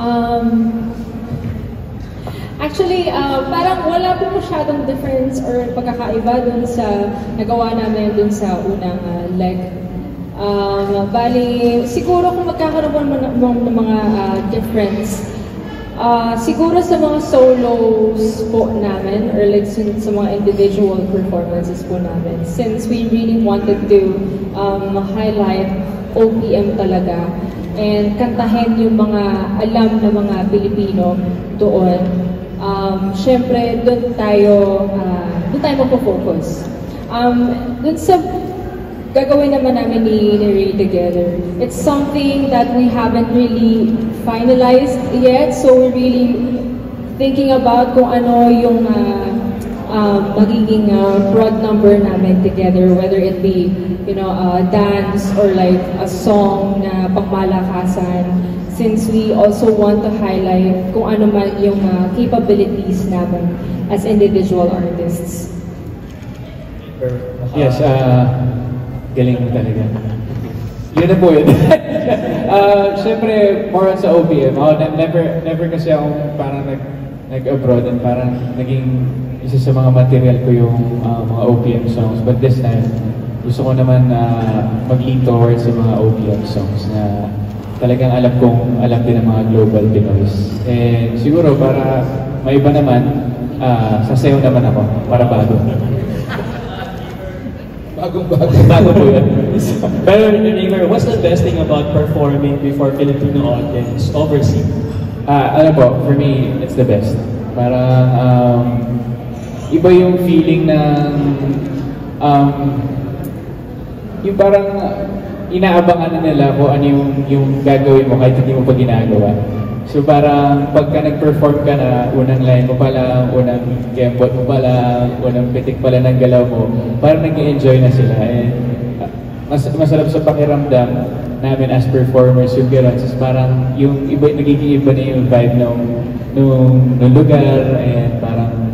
Um, Actually, parang wala po masyadong difference or pagkakaiba dun sa nagawa namin dun sa unang leg. Bali, siguro kung magkakaroon ng mga difference, siguro sa mga solos po namin or like sa mga individual performances po namin, since we really wanted to highlight OPM talaga and kantahin yung mga alam na mga Pilipino doon. Syempre, doon tayo magpo-focus. Doon sa gagawin naman namin ni Ray together, it's something that we haven't really finalized yet, so we're really thinking about kung ano yung magiging broad number namin together, whether it be, you know, dance or like a song na pangmalakasan, since we also want to highlight kung ano man yung capabilities namin as individual artists. Yes, galing mo talaga. Yun na po yun. Siyempre, more on sa OPM. Never kasi akong parang nag-abroad and parang naging isa sa mga material ko yung mga OPM songs. But this time, gusto ko naman mag-lean towards sa mga OPM songs na talagang alam din ng mga global Pinoys. And siguro para may iba naman, sasayaw naman ako para bago. Bago po yun. Pero Raver, what's the best thing about performing before Filipino audience overseas? Ano po, for me, it's the best. Parang iba yung feeling ng yung parang inaabangan na nila kung ano yung gagawin mo kahit hindi mo pa ginagawa. So parang pagka nag-perform ka na, unang line mo pa lang, unang kembot mo pa lang, unang pitik pa lang ng galaw mo, parang nag-enjoy na sila. And masarap sa pakiramdam namin as performers yung gano'n. So parang yung iba, nagiging iba na yung vibe nung lugar, and parang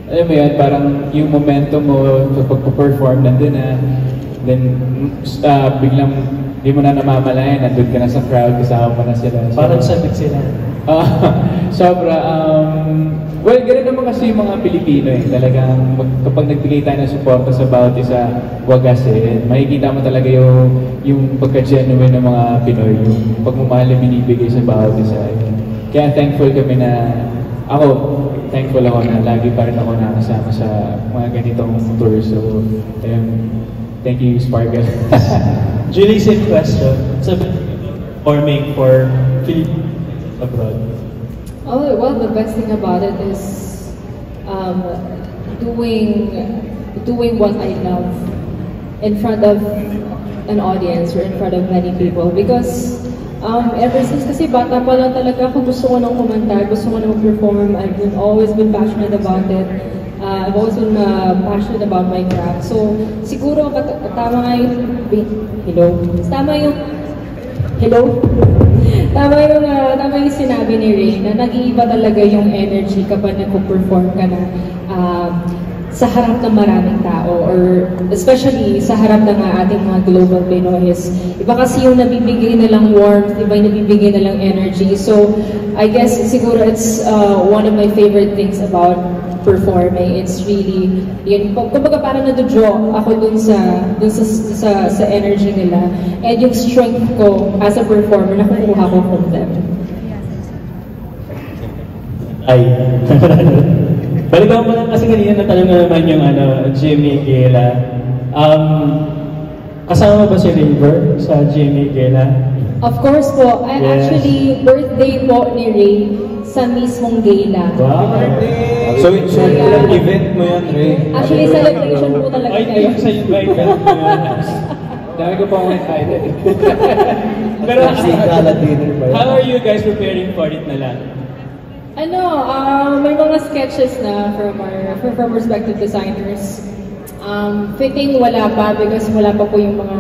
alam mo yan, parang yung momentum mo sa pagpo-perform nandun na. Then, biglang di mo na namamalayan, nandun ka na sa crowd, kasama mo na sila. So, parang sabik sila. Sobra. Well, ganoon naman kasi yung mga Pilipino eh. Talagang kapag nagbigay tayo ng suporta sa bawat isa, wagas eh. Makikita mo talaga yung pagka-genuine ng mga Pinoy, yung pagmamahal na binibigay sa bawat isa. Kaya thankful kami na, thankful ako na lagi pa rin ako nakasama sa mga ganitong tour. So, thank you, Sparkle. Julie, same question. So, performing for Philippines abroad? Oh, well, the best thing about it is doing what I love in front of an audience or in front of many people. Because ever since kasi bata pa lang talaga ako, gusto ko nang kumanta, gusto ko nang perform. I've always been passionate about it. I've always been passionate about my craft. So, siguro tama nga yung tama yung sinabi ni Ray na nag-iiba talaga yung energy kapag nagpo-perform ka na sa harap ng maraming tao, or especially sa harap ng ating mga global Pinoys. Iba kasi yung nabibigay nilang warmth, iba yung nabibigay nilang energy. So, I guess siguro it's one of my favorite things about performing. It's really, yun, kumbaga parang nado-draw ako dun sa energy nila, and yung strength ko as a performer na kukuha ko from them. Balikan mo lang kasi kanina natanong na naman yung Jimmy Gela. Kasama ba si Raver sa Jimmy Gela? Of course po. Actually, birthday po ni Ray sa mismong gala. Wow! So event mo yan, Ray? Actually, celebration po talaga kayo. Sa invite ka mo yan. Dami ko pa akong excited. Pero how are you guys preparing for it na lang? May mga sketches na from respective designers. Fitting wala pa because wala pa po yung mga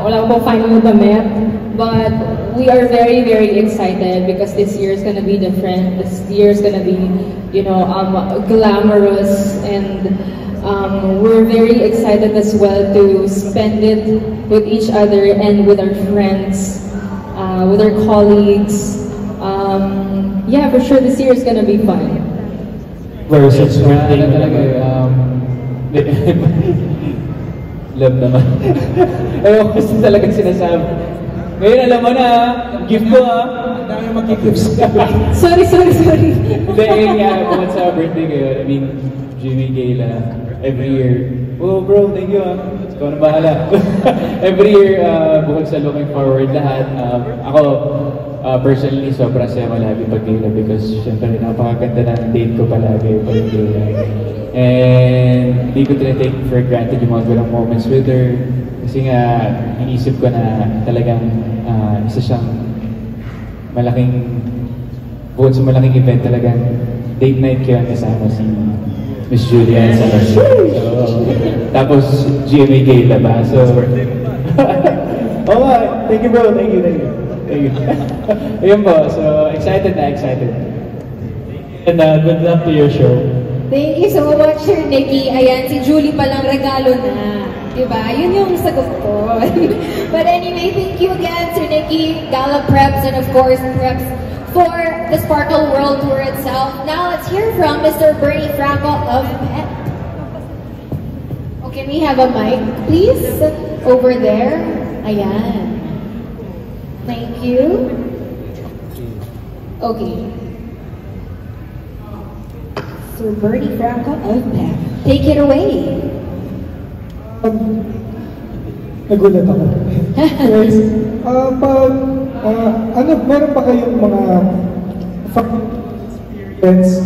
wala pa po final damit. But we are very, very excited because this year is gonna be different. This year is gonna be, glamorous, and we're very excited as well to spend it with each other and with our friends, with our colleagues. Yeah, for sure this year is gonna be fun. Versus birthday Ano mo talaga, talaga. love naman. Ewan ko kasi talagang sinasabi. Ngayon alam mo na, gift ko Ang dami magkiklips ka. Sorry. Hindi, yun nga, bukod sa birthday kayo, I mean, Jimmy Gayla, every year, oh bro, thank you ikaw na bahala. Every year, bukod sa looking forward lahat, ako, personally, sobrang saya ko lagi pag Gayla because syempre napakaganda ng date ko palagi pag Gayla. And hindi ko tinatake for granted yung mga ganang moments with her kasi nga, inisip ko na talagang isa siyang malaking, bukod sa malaking event talagang date night ko yan kasama si Miss Julian sa so, tapos GMA Gayla ba? So, oh nga, thank you bro, thank you. Ayun po, so excited. And good luck to your show. Thank you so much, Sir Nikki. Ayan, si Julie palang regalo na. Diba? Yun yung sagot ko. But anyway, thank you again, Sir Nikki, Gala Preps, and of course, Preps for the Sparkle World Tour itself. Now, let's hear from Mr. Bernie Franco of PEP. Oh, can we have a mic, please? Over there. Ayan. Thank you. Okay. Sir Bernie Franco of PEP. Take it away. Nagulat ako. Guys, meron pa kayong mga friends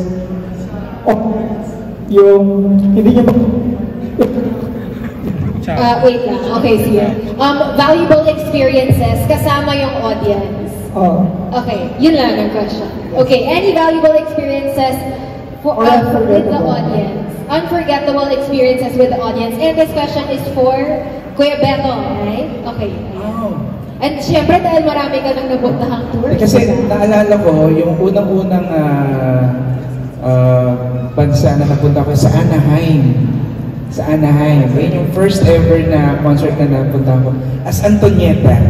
yung hindi niya Wait lang. Okay, sige. Valuable experiences kasama yung audience. Okay, yun lang ang question. Okay, any valuable experiences with the audience? Unforgettable experiences with the audience. And this question is for Kuya Beto, right? Okay. And syempre dahil marami ka nang nabuntahang tour. Kasi naalala ko, yung unang-unang bansa na napunta ko sa Anaheim. Yun yung first ever na concert na napunta ko. As Antonieta.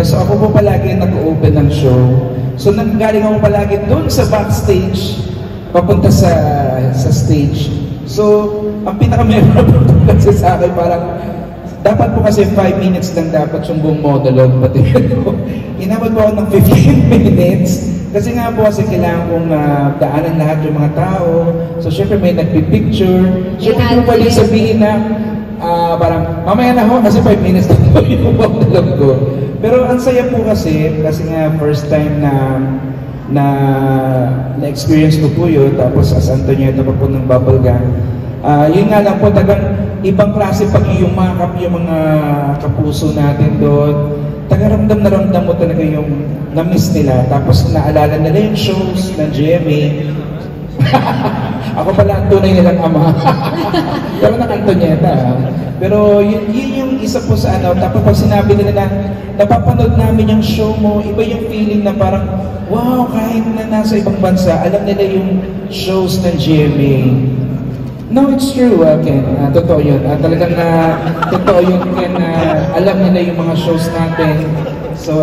So ako po palagi nag-open ng show. So nanggaling ako palagi doon sa backstage, papunta sa stage. So, ang pinaka-memorable kasi sa akin, parang dapat po kasi 5 minutes lang dapat yung buong monologue. Pati inabot po ako ng 15 minutes. Kasi nga po kasi kailangan kong daanan lahat yung mga tao. So, syempre may nagpipicture. So, hindi po pwede sabihin na parang mamaya na ho kasi 5 minutes lang po yung monologue ko. Pero ang saya po kasi nga first time na-experience ko po yun, tapos sa Antonieta pa po ng bubble gum. Yun nga lang po, ibang klase pag yung mga kapuso natin doon, taga-ramdam na ramdam mo talaga yung na-miss nila, tapos naalala nila yung shows ng GMA. Ako pala ang tunay nilang ama. Pero ng Antonieta. Pero yun yung isa po sa tapos pag sinabi nila na napapanood namin yung show mo, iba yung feeling na parang, wow, kahit na nasa ibang bansa, alam nila yung shows ng GMA. No, it's true, Ken. Totoo yun. Talagang totoo yun, Ken. Alam nila yung mga shows natin. So,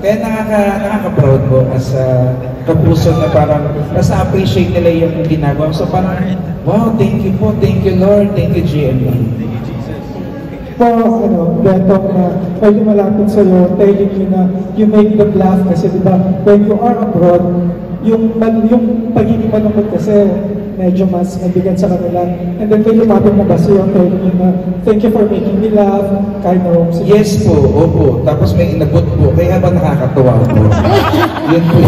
kaya nakaka-proud po as kapuso na parang nasa-appreciate nila yung ginagawa. So parang, wow, thank you po, thank you Lord, thank you GMA. Beto na pwede malapit sa'yo, telling you na you make them laugh kasi diba, when you are abroad, yung pagiging malungkot kasi medyo mas mabigat sa kanila. And then may lumapit na ba sa'yo, telling you na thank you for making me laugh, kind of. Yes po, opo. Tapos may inabot po, kaya ba nakakatuwa po? Yun po.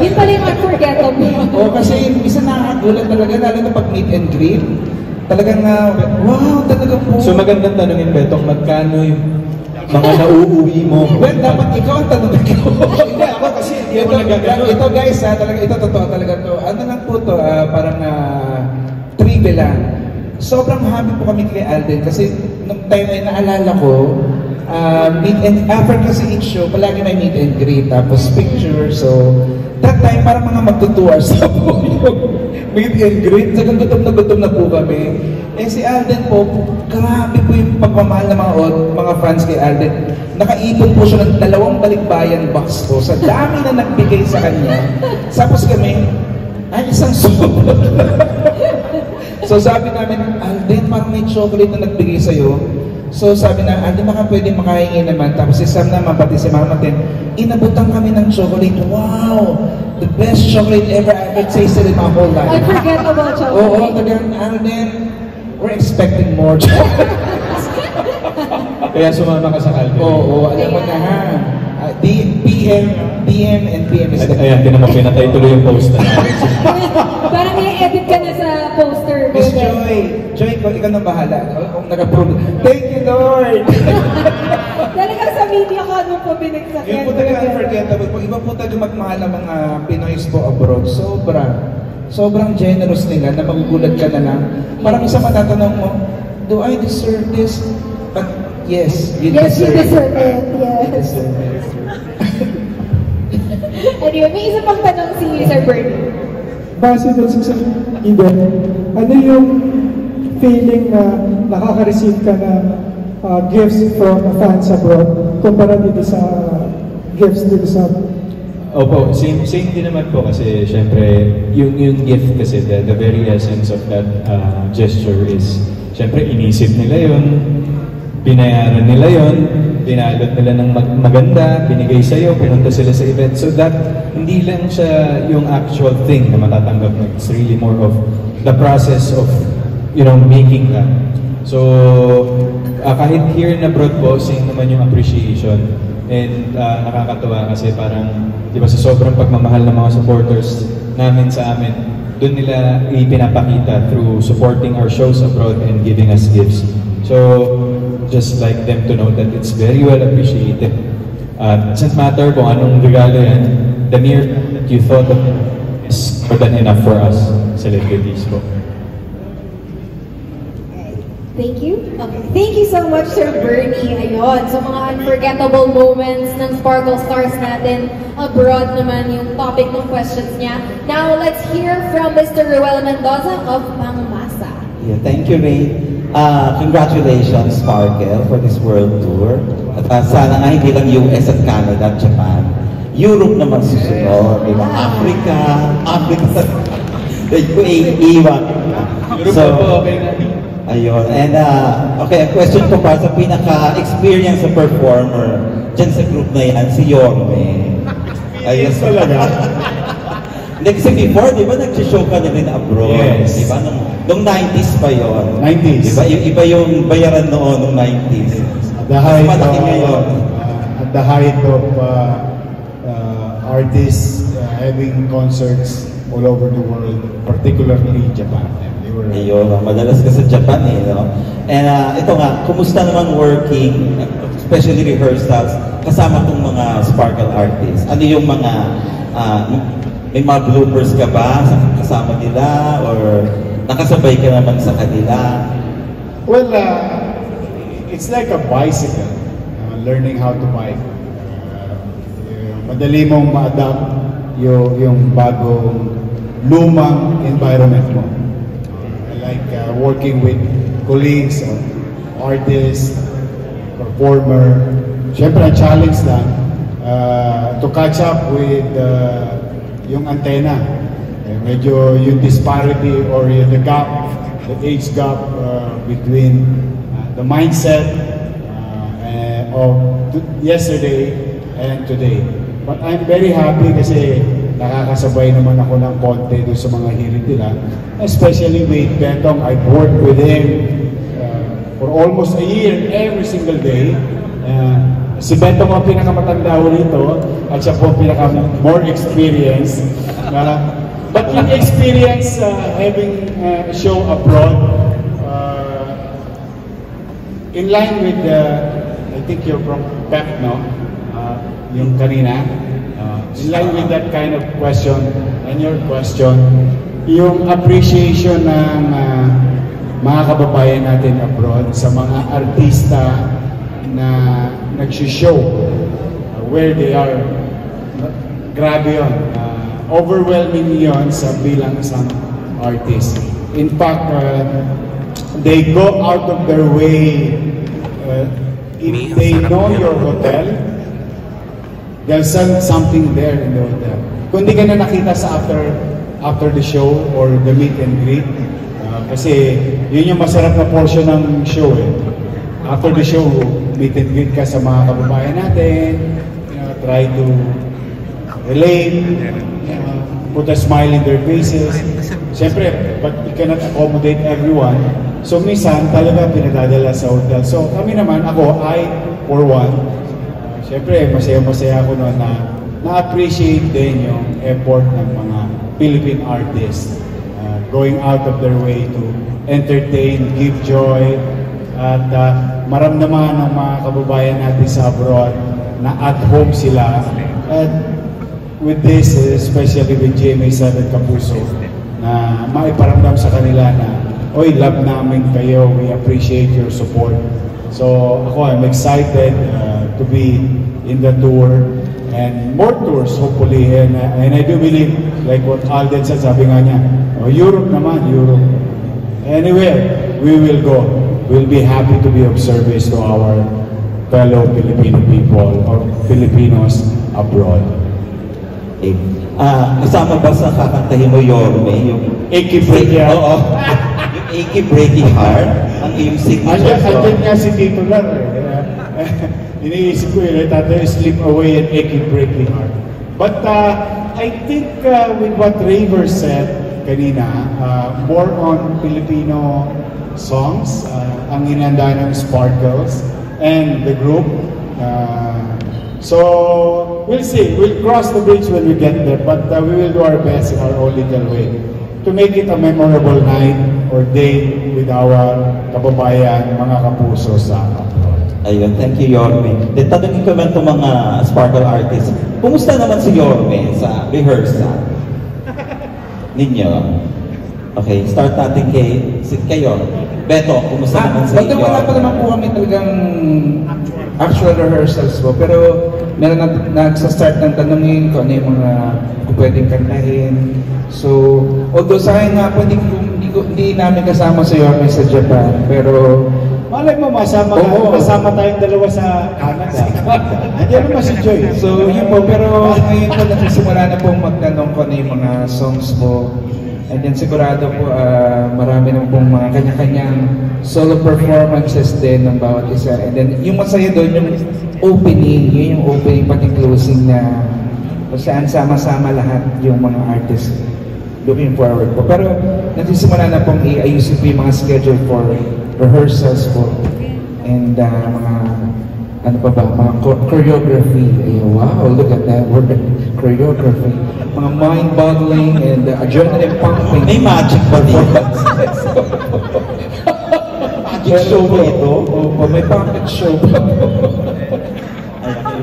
Yun pala yung unforgettable. Kasi isa nakakagulat talaga, lalo na pag meet and greet. Talagang, wow, talaga po. So magandang tanungin, Betong, magkano yung mga nauuwi mo? Well, dapat ikaw ang tanongin ko. Hindi ako kasi, ito guys, talaga, ito totoo talaga to. Ano lang po to, parang trivia lang. Sobrang happy po kami kay Alden kasi nung time ay naalala ko, meet and after kasi each show, palagi may meet and greet, tapos picture. So, that time, parang mga magtutuars na po yung meet and greet. Sagang gutom na po kami. Eh si Alden po, grabe po yung pagmamahal ng mga fans kay Alden. Nakaipon po siya ng 2 balikbayan box po. Sa dami na nagbigay sa kanya. Tapos kami, ay isang sobra. So sabi namin, Alden, parang may chocolate na nagbigay sa'yo. So sabi na, Alden, baka pwede makahingi naman. Tapos si Sam naman, pati si Mama Ten, inabutan kami ng chocolate. Wow! The best chocolate ever I've tasted in my whole life. Unforgettable chocolate. Oo, tagang Alden, we're expecting more chocolates. Kaya sumama ka sa Alden. Oo, alam mo na ha. PM is the... Ayan, din naman pinatay tuloy yung poster. Parang i-edit ka na sa poster. Miss Joy, ikaw na bahala. Kung nag-approve. Thank you, Lord! Talagang sa media ka nung po binagsak Yung po talaga unforgettable po. Iba po talaga magmahal ng mga Pinoys po abroad. Sobrang generous nila na magugulat ka na lang. Parang isa matatanong mo, do I deserve this? But yes, you deserve it. Yes. Anyway, may isa pang tanong si Sir Bernie. Base doon sa event, ano yung feeling na nakaka-receive ka ng gifts from fans abroad kumpara dito sa gifts dito sa... Opo, same din naman po kasi syempre yung gift kasi the very essence of that gesture is syempre inisip nila yun, binayaran nila yun, pinalot nila ng maganda, binigay sa'yo, pinunta sila sa event. So that, hindi lang siya yung actual thing na matatanggap mo. It's really more of the process of, making that. So, kahit here in abroad po, same naman yung appreciation. And nakakatuwa kasi parang, di ba, sa sobrang pagmamahal ng mga supporters namin sa amin, doon nila ipinapakita through supporting our shows abroad and giving us gifts. So, just like them to know that it's very well appreciated. It doesn't matter kung anong regalo yan, the mere that you thought of is more than enough for us, celebrities po. Thank you. Okay. Thank you so much, Sir Bernie. Ayun, so mga unforgettable moments ng Sparkle Stars natin abroad naman yung topic ng questions niya. Now, let's hear from Mr. Ruel Mendoza of Pangmasa. Yeah, thank you, Ray. Congratulations, Sparkle, for this world tour. At sana nga hindi lang US at Canada at Japan. Europe naman susunod, di ba? Africa, iwan. Europe po, okay na. Ayun. And, okay, a question ko para sa pinaka-experience sa performer dyan sa group na yan, si Yorme. Ayun talaga. Hindi, kasi before, di ba, nag-show ka na rin abroad? Yes. Di ba? Nung 90s pa yun. 90s. Di ba? Iba yung bayaran noon nung 90s. At the height mas malaki ngayon. At the height of artists having concerts all over the world, particularly Japan. Ayun, madalas ka sa Japan no? And ito nga, kumusta naman working, especially rehearsals, kasama tong mga Sparkle artists? Ano yung mga, may mga bloopers ka ba kasama nila? Or nakasabay ka naman sa kanila? Well, it's like a bicycle, learning how to bike. Madali mong ma-adapt yung bagong lumang environment mo. Like working with colleagues, artists, performer. Siyempre, ang challenge lang to catch up with yung antenna. Medyo yung disparity or the gap, the age gap between the mindset of yesterday and today. But I'm very happy kasi nakakasabay naman ako ng konti doon sa mga hirit nila. Especially with Betong, I've worked with him for almost a year, every single day. Si Betong ang pinakamatanda ko rito, at siya po pinaka-more experience. But yung experience having a show abroad, in line with I think you're from PEP, no? Yung kanina. In line with that kind of question and your question, yung appreciation ng mga kababayan natin abroad sa mga artista na nag-show where they are, grabe yun. Overwhelming yun sa bilang isang artists. In fact, they go out of their way. If they know your hotel, they'll send something there in the hotel. Kung di ka na nakita sa after the show or the meet and greet, kasi yun yung masarap na portion ng show eh. After the show, meet and greet ka sa mga kababayan natin, try to relate, put a smile in their faces. Siyempre, but you cannot accommodate everyone. So minsan talaga pinadadala sa hotel. So kami naman, I for one, siyempre masaya-masaya ako noon na na-appreciate din yung effort ng mga Philippine artists going out of their way to entertain, give joy, at maramdaman ng mga kababayan natin sa abroad na at home sila. At with this, especially with GMA7 Kapuso, na maiparamdam sa kanila na, oy, love namin kayo, we appreciate your support. So ako, I'm excited to be in the tour and more tours hopefully, and I do believe, like what Alden said, sabi nga niya, Europe naman, Europe. Anywhere we will go, we'll be happy to be of service to our fellow Filipino people or Filipinos abroad. Kasama ba sa kakantahin mo, Yorme, yung Achy Breaky Heart? Oo. Yung Achy Breaky Heart, ang iyong signature song. Andyan nga si Tito lang eh. Iniisip ko yun, tatay, Slip Away and Achy Breaky Heart. But I think with what Raver said kanina, more on Filipino songs, ang inanda ng Sparkles and the group. So we'll see. We'll cross the bridge when we get there, but we will do our best in our own little way to make it a memorable night or day with our kababayan, mga kapuso sa abroad. Ayun, thank you, Yorme. Tanungin ko naman itong mga Sparkle artists. Kumusta naman si Yorme sa rehearsal ninyo? Okay, start natin kayo. Beto, kumusta naman sa inyo? Wala pa naman po kami talagang actual rehearsals po, pero meron nagsa-start ng tanongin kung ano yung mga pwedeng kantahin. So, although sa akin nga po, hindi namin kasama sa Yorme sa Japan, pero malay mo, masama tayong dalawa sa Canada. Andiyan naman si Joy. So, yun po, pero ngayon po nagsisimula na pong magtanong ko ano yung mga songs po. And then sigurado po, marami na pong mga kanya-kanyang solo performances din ng bawat isa. And then yung masaya doon, yung opening, yun yung opening pati closing na kung saan sama-sama lahat yung mga artists looking forward po. Pero nagsisimula na pong iayusin po yung mga schedule for rehearsals po. And mga ano pa ba, mga choreography. Ay, wow, look at that word, choreography. Mga mind-boggling and adrenaline pumping. May magic ba dito? Magic show ba ito? Opo, may puppet show.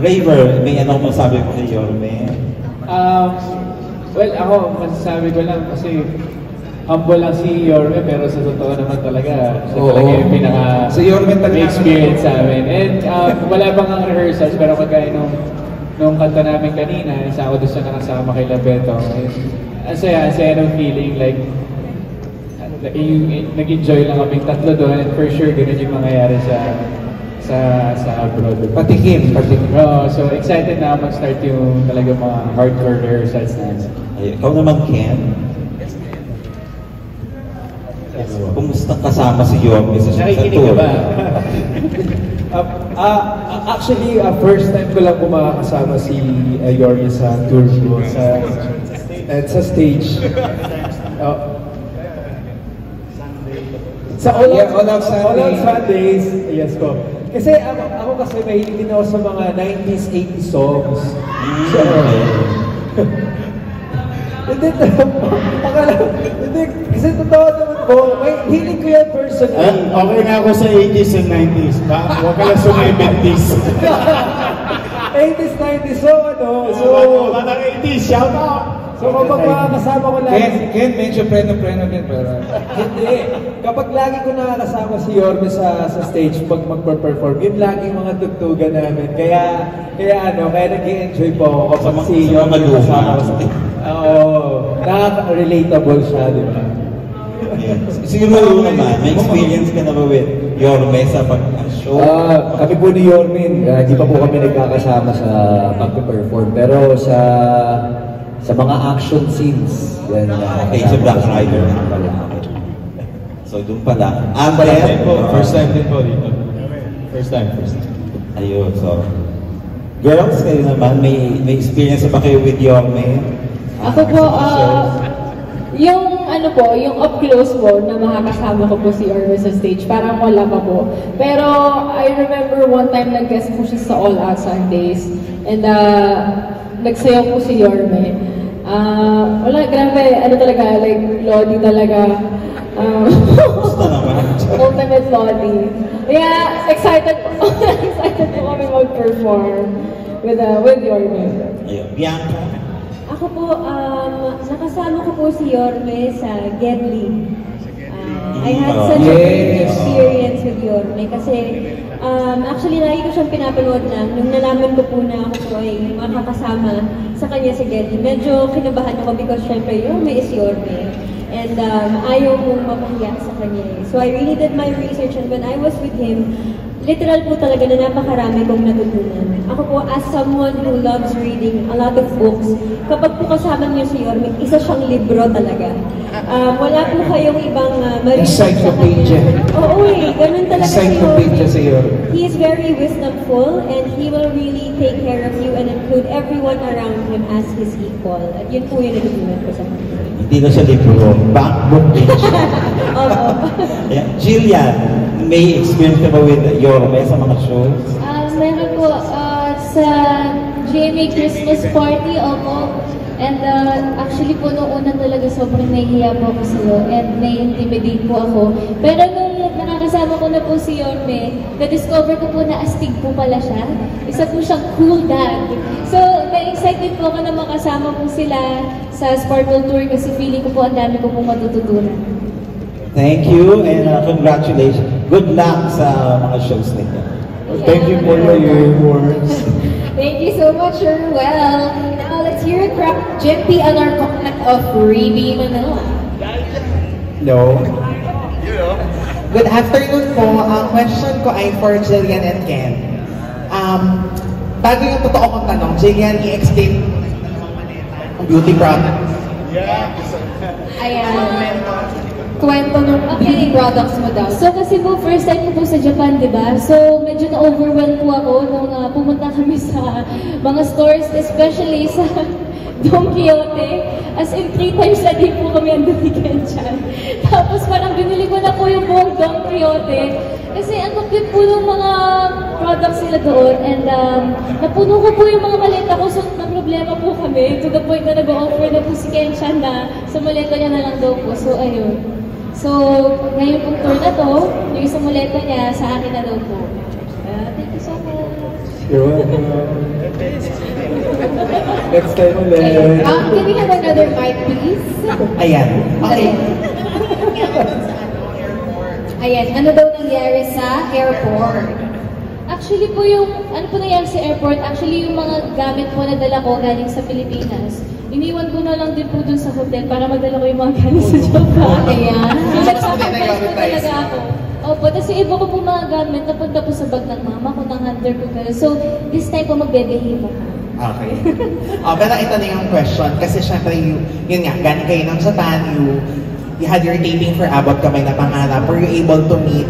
Raver, may ano masabi ko kay Yorme? Well, ako, masasabi ko lang kasi humble lang si Yorme, pero sa totoo naman talaga, siya talaga yung si Yorme talaga experience sa amin. And wala bang ang rehearsals, pero kagaya nung kanta namin kanina, isa ako doon sa nakasama kay Labeto. Ang saya ng feeling, like, nag-enjoy lang kaming tatlo doon, and for sure, ganun yung mangyayari sa abroad. Patikim. So excited na mag-start yung talaga mga hardcore rehearsals namin. Ikaw naman, Ken? Kumusta kasama si Yorme sa tour? Nakikinig ka ba? Actually, first time ko lang makakasama si Yorme sa tour ko sa stage. Sa All Out Sundays. Yes po. Kasi ako kasi mahilig din ako sa mga 90s, 80s songs. So, hindi, kasi totoo naman po, may hiling ko yan personally. Okay na ako sa 80s and 90s. Huwag ka lang sa 70s. 80s, 90s, so Batang 80s, shout out! So kapag makakasama ko lagi Ken, medyo preno-preno din, pero hindi. Kapag lagi ko nakakasama si Yorme sa stage pag magpa-perform, yun lagi yung mga tugtugan namin. Kaya nag-i-enjoy po ako kapag si Yorme kasama ko sa stage. Oo, nakaka-relatable siya, di ba? Yeah. Siguro naman, may experience ka na ba with Yorme sa pag-show? Kami po ni Yormin, hindi pa po kami nagkakasama sa pag-perform. Pero sa mga action scenes, yan. Okay, sa Black Rider na pala. So, doon pala. First time din po dito. First time. Ayun, so. Girls, kayo naman, may experience ba kayo with Yorme? Ako po, yung yung up close po na makakasama ko po si Yorme sa stage, parang wala pa po. Pero I remember one time nag-guest po siya sa All Out Sundays and nagsayaw po si Yorme. Wala, grabe, talaga, like, Lodi talaga. Gusto naman. Ultimate Lodi. Yeah, excited po kami mag-perform with Yorme. Ayun, Bianca? Ako po, nakasama ko po si Yorme sa Gedli. I had such a great experience with Yorme kasi actually lagi ko siyang pinapanood lang. Nung nalaman ko po na ako po ay makakasama sa kanya sa Gedli, medyo kinabahan ako because syempre Yorme is Yorme. And ayaw mong mapahiya sa kanya. So I really did my research and when I was with him, literal po talaga na napakarami kong natutunan. Ako po, as someone who loves reading a lot of books, kapag po kasama niyo si Yorme, isa siyang libro talaga. Wala po kayong ibang marinig sa kanya. Oo ganun talaga si Yorme. He is very wisdomful and he will really take care of you and include everyone around him as his equal. At yun po yung natutunan ko sa kanya. Hindi na siya libro, backbook din siya. Yeah. Jillian, may experience ka ba with Yorme sa mga shows? Meron po sa GMA Christmas Party, opo. And actually po noong una talaga sobrang nahihiya po ako sa'yo and na-intimidate po ako. Pero nung nakakasama ko na po si Yorme, na-discover ko po na astig po pala siya. Isa po siyang cool dad. So, na-excited po ako na makasama po sila sa Sparkle Tour kasi feeling ko po ang dami ko pong matututunan. Thank you and congratulations. Good luck sa mga shows ninyo. Thank you for your words. Thank you so much, Well, now let's hear it from Jimpy and our contact of Reby Manila. Hello. Good afternoon po. Ang question ko ay for Jillian and Ken. Bago yung totoo kong tanong, Jillian, i-explain ang beauty product. Ayan. Kwento ng beauty products mo daw. So kasi po, first time ko po sa Japan, di ba? So medyo na-overwhelmed po ako nung pumunta kami sa mga stores, especially sa Don Quixote. As in, 3 times na din po kami ang dumigan dyan. Tapos parang binili ko na po yung buong Don Quixote. Kasi ang cute po ng mga products nila doon. And napuno ko po yung mga maleta ko. So na problema po kami. To the point na nag-offer na po si Ken-chan na sa maleta niya na lang daw po. So ayun. So, ngayon pong tour na to, yung isang muleta niya, sa akin na daw po. Thank you so much. You're welcome. Next time ulit. Can we have another mic, please? Ayan. Okay. Ayan, ano daw nangyari sa airport? Actually po ano po nangyari sa airport, actually yung mga gamit po na dala ko galing sa Pilipinas, iniwan ko na lang din po dun sa hotel para madala ko yung mga galing sa Japan. Ayan. Nag-sacrifice po talaga ako. Opo, tapos yung iba ko po mga gamit napunta po sa bag ng mama ko, ng hunter ko. So, this time po magbebehave ako. Okay. Pero ito na yung question. Kasi syempre, yun nga, galing kayo ng Japan, you had your taping for Abot Kamay na Pangarap. Were you able to meet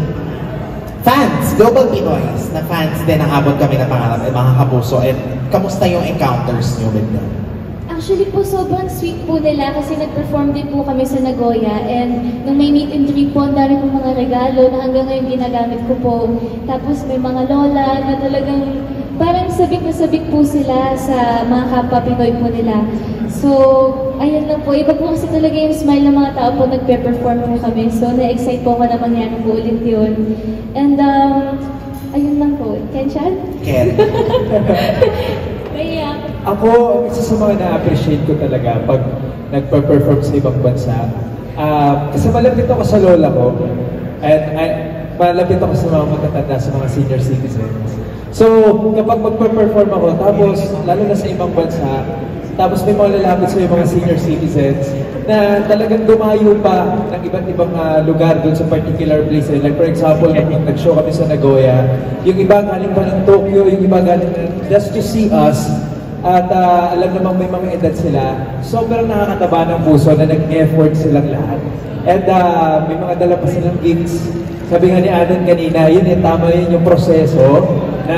fans, global Pinoys, na fans din ang Abot Kami na Pangarap, mga kapuso? And kamusta yung encounters nyo with them? Actually po, sobrang sweet po nila kasi nag-perform din po kami sa Nagoya and nung may meet and greet po, ang dami po mga regalo na hanggang ngayon ginagamit ko po. Tapos may mga lola na talagang parang sabik na sabik po sila sa mga kapwa Pinoy po nila. So, ayun lang po. Iba po kasi talaga yung smile ng mga tao po nagpe-perform po kami. So, na-excite po ako na mangyari po ulit yun. And, ayun lang po. Ken-chan? Ken. Ako, isa sa mga na-appreciate ko talaga pag nagpa-perform sa ibang bansa. Kasi malapit ako sa lola ko. At malapit ako sa mga matatanda, sa mga senior citizens. So, kapag magpa-perform ako, tapos lalo na sa ibang bansa, Tapos may mga lalapit sa mga senior citizens na talagang dumayo pa ng iba't ibang lugar doon sa particular place. Like for example, nag-show kami sa Nagoya, yung iba galing pa ng Tokyo, yung iba galing just to see us. At alam namang may mga edad sila, sobrang nakakataba ng puso na nag-effort silang lahat. And may mga dala pa silang gigs. Sabi nga ni Adan kanina, yun tama yun yung proseso na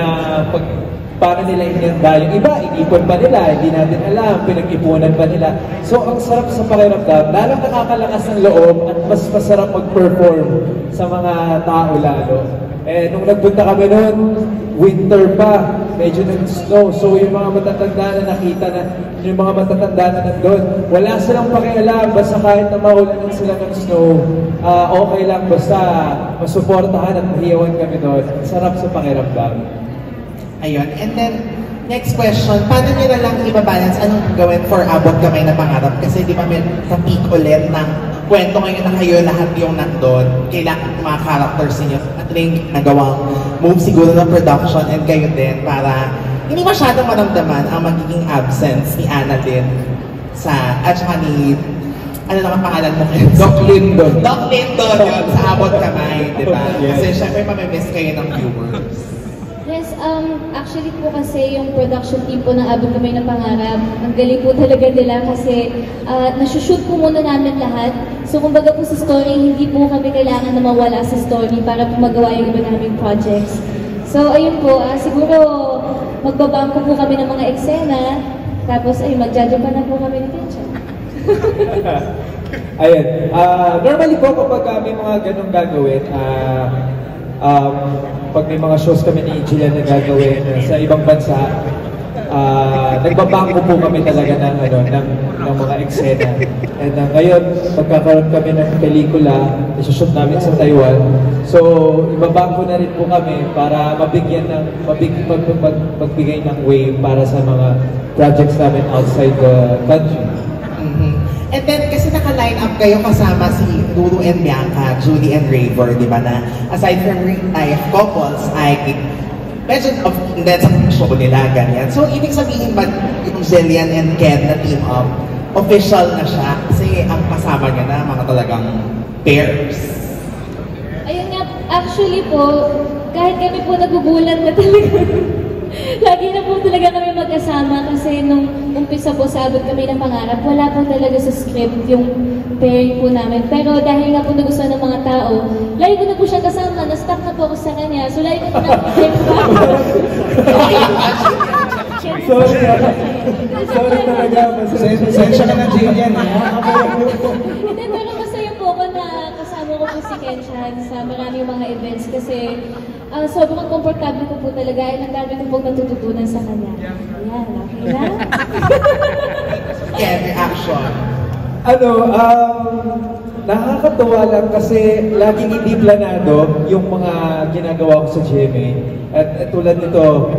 paano nila inanda. Yung iba, inipon pa nila, hindi natin alam, pinag-ipunan pa nila. So, ang sarap sa pakiramdam, lalong nakakalakas ng loob at mas masarap mag-perform sa mga tao lalo. Eh, nung nagpunta kami noon, winter pa, medyo nag-snow. So, yung mga matatanda na nakita na, yung mga matatanda na nandun, wala silang pakialam, basta kahit na maulanan sila ng snow, okay lang, basta masuportahan at mahiyawan kami doon. Sarap sa pakiramdam. Ayun. And then, next question, paano nyo na lang ibabalance anong gawin for Abot Kamay na Pangarap? Kasi di ba may ka-peak ulit ng kwento ngayon na kayo lahat yung nandun. Kailangan mga characters niyo at rin nagawang move siguro ng production and kayo din para hindi masyadong maramdaman ang magiging absence ni Ana din at saka ni ano lang ang pangalan mo kayo? Doc Lindon. Doc Lindon yun sa Abot Kamay, di ba? Kasi syempre mamimiss kayo ng viewers. Yes, actually po kasi yung production team po ng Abot Kamay na Pangarap, ang galing po talaga nila kasi nasushoot po muna namin lahat. So kumbaga po sa story, hindi po kami kailangan na mawala sa story para po magawa yung iba naming projects. So ayun po, siguro magbabangko po kami ng mga eksena, tapos ay magjajapan na po kami ni Kencha. Ayun, normally po kapag may mga ganong gagawin, pag may mga shows kami ni Jillian na gagawin sa ibang bansa, nagbabangko po kami talaga ng mga eksena. And ngayon, magkakaroon kami ng pelikula, isushoot namin sa Taiwan. So, ibabangko na rin po kami para mabigyan magbigay ng way para sa mga projects namin outside the country. And then, kasi naka-line up kayo kasama si Lulu and Bianca, Julie and Raver, di ba na? Aside from real-life couples, ay medyo then sa show nila, ganyan. So, ibig sabihin ba yung Jillian and Ken na team up, official na siya? Kasi ang kasama niya na mga talagang pairs. Ayun nga, actually po, kahit kami po nagugulat na talaga. Lagi na po talaga kami magkasama kasi nung umpisa po sa Abot Kamay ng Pangarap, wala po talaga sa script yung pairing po namin. Pero dahil nga po nagustuhan ng mga tao, lagi ko na po siya kasama, na-stuck na po ako sa kanya. So lagi ko na po Sorry talaga. Sensya ka na, Jillian. Hindi, pero masaya po ako na kasama ko po si Kenshan sa maraming mga events kasi sobrang komportable ko po talaga at ang dami ko po natututunan sa kanya. Yan, okay na? Yeah, reaction. Nakakatuwa lang kasi laging hindi planado yung mga ginagawa ko sa GMA. At tulad nito,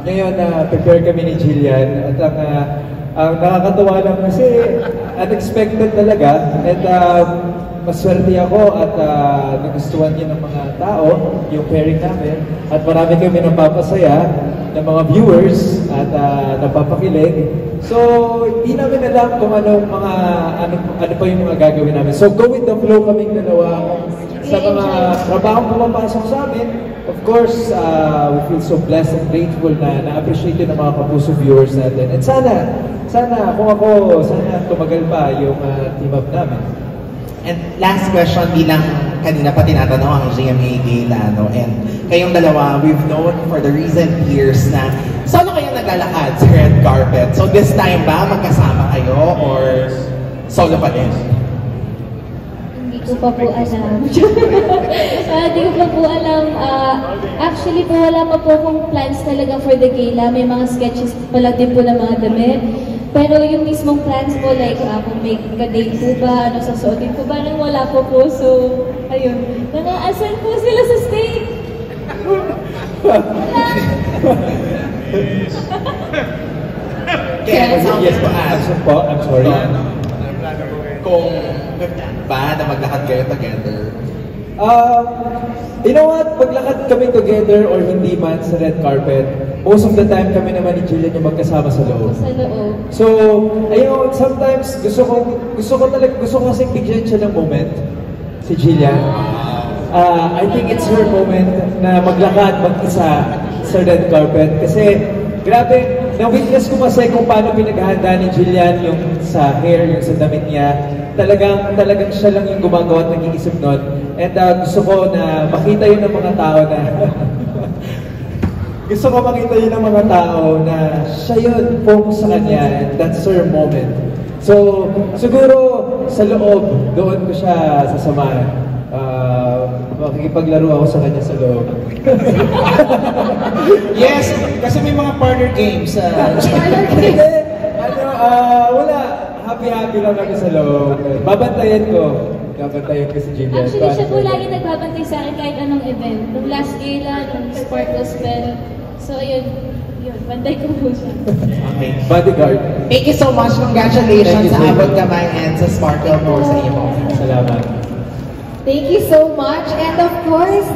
ngayon prepare kami ni Jillian at ang nakakatuwa lang kasi unexpected talaga at maswerte ako at nagustuhan niya ng mga tao yung pairing namin at marami kami napapasaya ng mga viewers at napapakilig. So, hindi namin alam kung ano pa yung mga gagawin namin. So, go with the flow kaming dalawa sa mga trabahong pumapasok sa amin. Of course, we feel so blessed and grateful na na-appreciate yun ng mga kapuso viewers natin. And sana tumagal pa yung team up namin. And last question, bilang kanina pa tinatanong ang GMA Gala, and kayong dalawa, we've known for the recent years na solo kayong naglalakad sa red carpet. So this time ba, magkasama kayo or solo pa din? Hindi ko pa po alam. Hindi ko pa po alam. Actually po, wala pa po akong plans talaga for the gala. May mga sketches pala din po ng mga damit. Pero yung mismong plans po, like kung may ka-date po ba, ano sasuotin po ba, nang wala po po. So, ayun. Nangaasan po sila sa stage. Kaya, yes po, I'm sorry. Kung ba na maglakad kayo together? You know what? Paglakad kami together or hindi man sa red carpet, most of the time kami naman ni Jillian yung magkasama sa loob. Sa loob. So, ayun, sometimes gusto ko kasi bigyan siya ng moment, si Jillian. I think it's her moment na maglakad mag-isa sa red carpet. Kasi, grabe, na-witness ko kasi kung paano pinaghahanda ni Jillian yung sa hair, yung sa damit niya. Talagang siya lang yung gumagawa at nag-iisip nun. And gusto ko na makita yun ng mga tao na gusto ko makita yun ng mga tao na siya yun, focus sa kanya, and that's her moment. So, siguro sa loob, doon ko siya sasamahan. Makikipaglaro ako sa kanya sa loob. Yes, kasi may mga partner games. Wala. Happy-happy lang kami sa loob. Babantayan ko si Jillian. Actually, siya po lagi nagbabantay sa akin kahit anong event. Nung last gala, nung Sparkle Spell. So, yun, bantay ko po siya. Okay. Bodyguard. Thank you so much. Congratulations sa Abot Kamay and sa Sparkle po sa iyo. Salamat. Thank you so much. And of course,